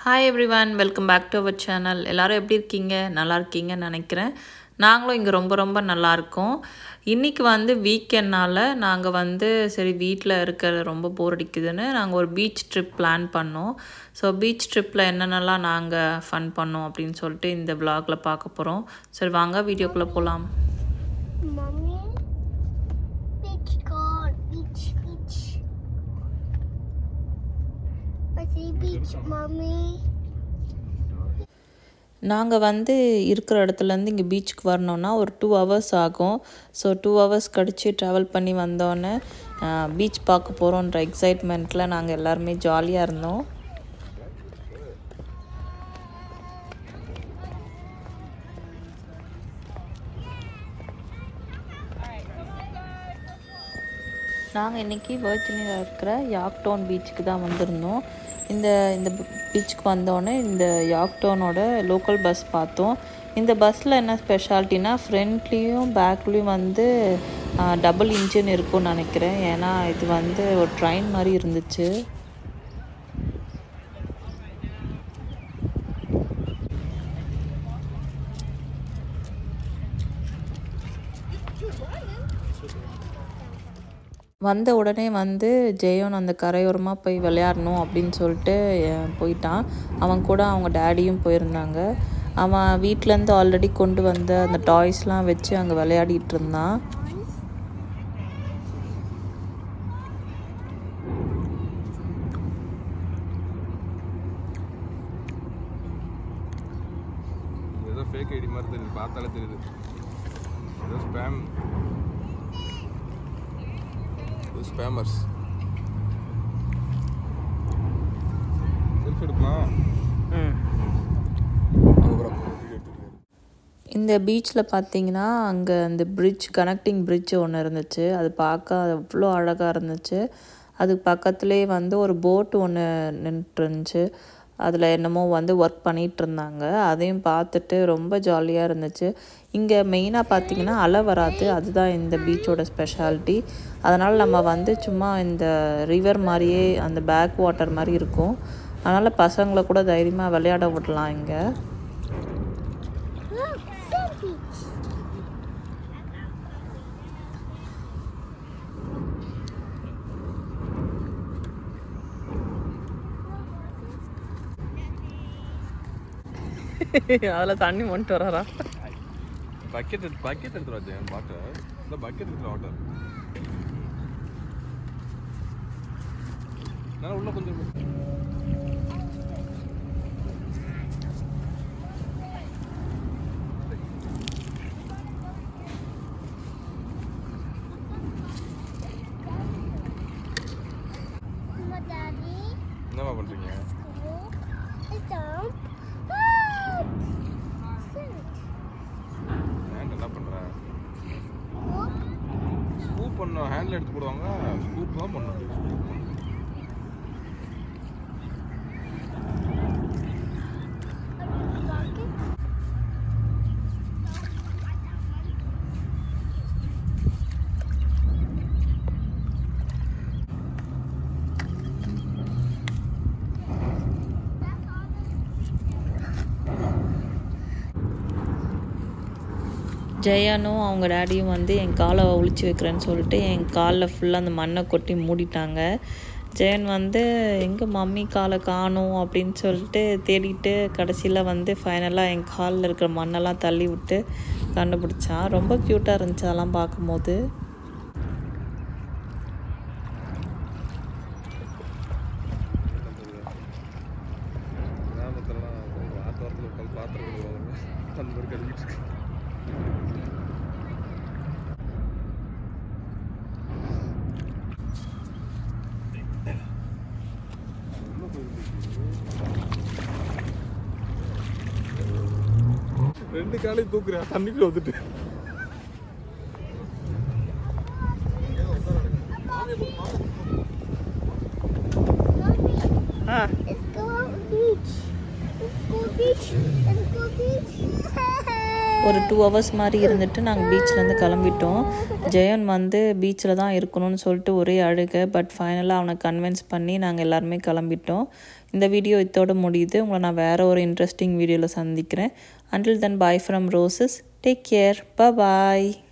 Hi everyone, welcome back to our channel. எல்லாரும் எப்படி இருக்கீங்க? நல்லா இருக்கீங்கன்னு நினைக்கிறேன். நாங்களும் இங்க ரொம்ப நல்லா இருக்கோம். இன்னைக்கு வந்து வீக்கெண்ட்னால நாங்க வந்து சரி வீட்ல இருக்க ரொம்ப போர் அடிக்குதுன்னு நாங்க ஒரு பீச் ட்ரிப் பிளான் பண்ணோம். ஸோ பீச் ட்ரிப்ல என்னென்னலாம் நாங்க ஃபன் பண்ணோம் அப்படின்னு சொல்லிட்டு இந்த vlogல பார்க்க போறோம். சரி வாங்க வீடியோக்குள்ள போலாம். Mommy, beach call, beach. I see beach, mommy. நாங்கள் வந்து இருக்கிற இடத்துலேருந்து இங்கே பீச்சுக்கு வரணுன்னா ஒரு 2 hours ஆகும். ஸோ 2 hours கழித்து ட்ராவல் பண்ணி வந்தோன்னே பீச் பார்க்க போகிறோன்ற எக்ஸைட்மெண்ட்டில் நாங்கள் எல்லாருமே ஜாலியாக இருந்தோம். நாங்கள் இன்றைக்கி வர்ஜினியாவில் இருக்கிற யாக்டவுன் பீச்சுக்கு தான் வந்திருந்தோம். இந்த பீச்சுக்கு வந்தோடனே இந்த யாக்டவுனோட லோக்கல் பஸ் பார்த்தோம். இந்த பஸ்ஸில் என்ன ஸ்பெஷாலிட்டினா ஃப்ரண்ட்லேயும் பேக்லேயும் வந்து டபுள் இன்ஜின் இருக்கும்னு நினைக்கிறேன். ஏன்னா இது வந்து ஒரு ட்ரெயின் மாதிரி இருந்துச்சு. வந்த உடனே வந்து ஜெயோன் அந்த கரையோரமாக போய் விளையாடணும் அப்படின்னு சொல்லிட்டு போயிட்டான். அவன் கூட அவங்க டேடியும் போயிருந்தாங்க. அவன் வீட்டிலேருந்து ஆல்ரெடி கொண்டு வந்த அந்த டாய்ஸ்லாம் வச்சு அங்கே விளையாடிட்டு இருந்தான். ஏதோ ஃபேக் ஐடி மாதிரி தெரியுது, பார்த்தாலே தெரியுது. ஏதோ ஸ்பேமர்ஸ். செல்ஃபி எடுக்கலாம். இந்த பீச்சில் பார்த்தீங்கன்னா அங்கே அந்த கனெக்டிங் பிரிட்ஜ் ஒன்று இருந்துச்சு. அது பார்க்க அவ்வளோ அழகாக இருந்துச்சு. அதுக்கு பக்கத்துலேயே வந்து ஒரு போட்டு ஒன்று நின்றுருந்துச்சு. அதில் என்னமோ வந்து ஒர்க் பண்ணிகிட்டு இருந்தாங்க. அதையும் பார்த்துட்டு ரொம்ப ஜாலியாக இருந்துச்சு. இங்கே மெயினாக பார்த்திங்கன்னா அலை வராது. அதுதான் இந்த பீச்சோட ஸ்பெஷாலிட்டி. அதனால் நம்ம வந்து சும்மா இந்த ரிவர் மாதிரியே அந்த பேக் வாட்டர் மாதிரி இருக்கும். அதனால் பசங்களை கூட தைரியமாக விளையாட விடலாம் இங்கே. அதில் தண்ணி மொண்டு வராரா? பக்கெட் எடுத்துட்டு வச்சேன். வாட்டர் இந்த பக்கெட் எடுத்துட்டு வாட்டர் நான் உள்ள கொஞ்சம் என்னமா பண்றீங்க? என்ன பண்ற? ஸ்கூப் பண்ண ஹேண்ட்ல எடுத்து போடுவாங்க. ஸ்கூப் தான் பண்ணணும். ஜெயானும் அவங்க டேடியும் வந்து என் காலை ஒழிச்சு வைக்கிறேன்னு சொல்லிட்டு என் காலில் ஃபுல்லாக அந்த மண்ணை கொட்டி மூடிட்டாங்க. ஜெயன் வந்து எங்கே மம்மி காலை காணும் அப்படின்னு சொல்லிட்டு தேடிட்டு கடைசியில் வந்து ஃபைனலாக என் காலில் இருக்கிற மண்ணெல்லாம் தள்ளி விட்டு கண்டுபிடிச்சான். ரொம்ப க்யூட்டாக இருந்துச்சு அதெல்லாம் பார்க்கும்போது. ரெண்டு காலையும் தூக்குறேன் தண்ணிக்குள்ள வந்துட்டு. ஒரு 2 ஹவர்ஸ் மாதிரி இருந்துட்டு நாங்கள் பீச்லேருந்து கிளம்பிட்டோம். ஜெயன் வந்து பீச்சில் தான் இருக்கணும்னு சொல்லிட்டு ஒரே அழுகை. பட் ஃபைனலாக அவனை கன்வின்ஸ் பண்ணி நாங்கள் எல்லாருமே கிளம்பிட்டோம். இந்த வீடியோ இதோட முடியுது. உங்களை நான் வேறு ஒரு இன்ட்ரெஸ்டிங் வீடியோவில் சந்திக்கிறேன். Until then, bye from Roses. Take care. Bye-bye.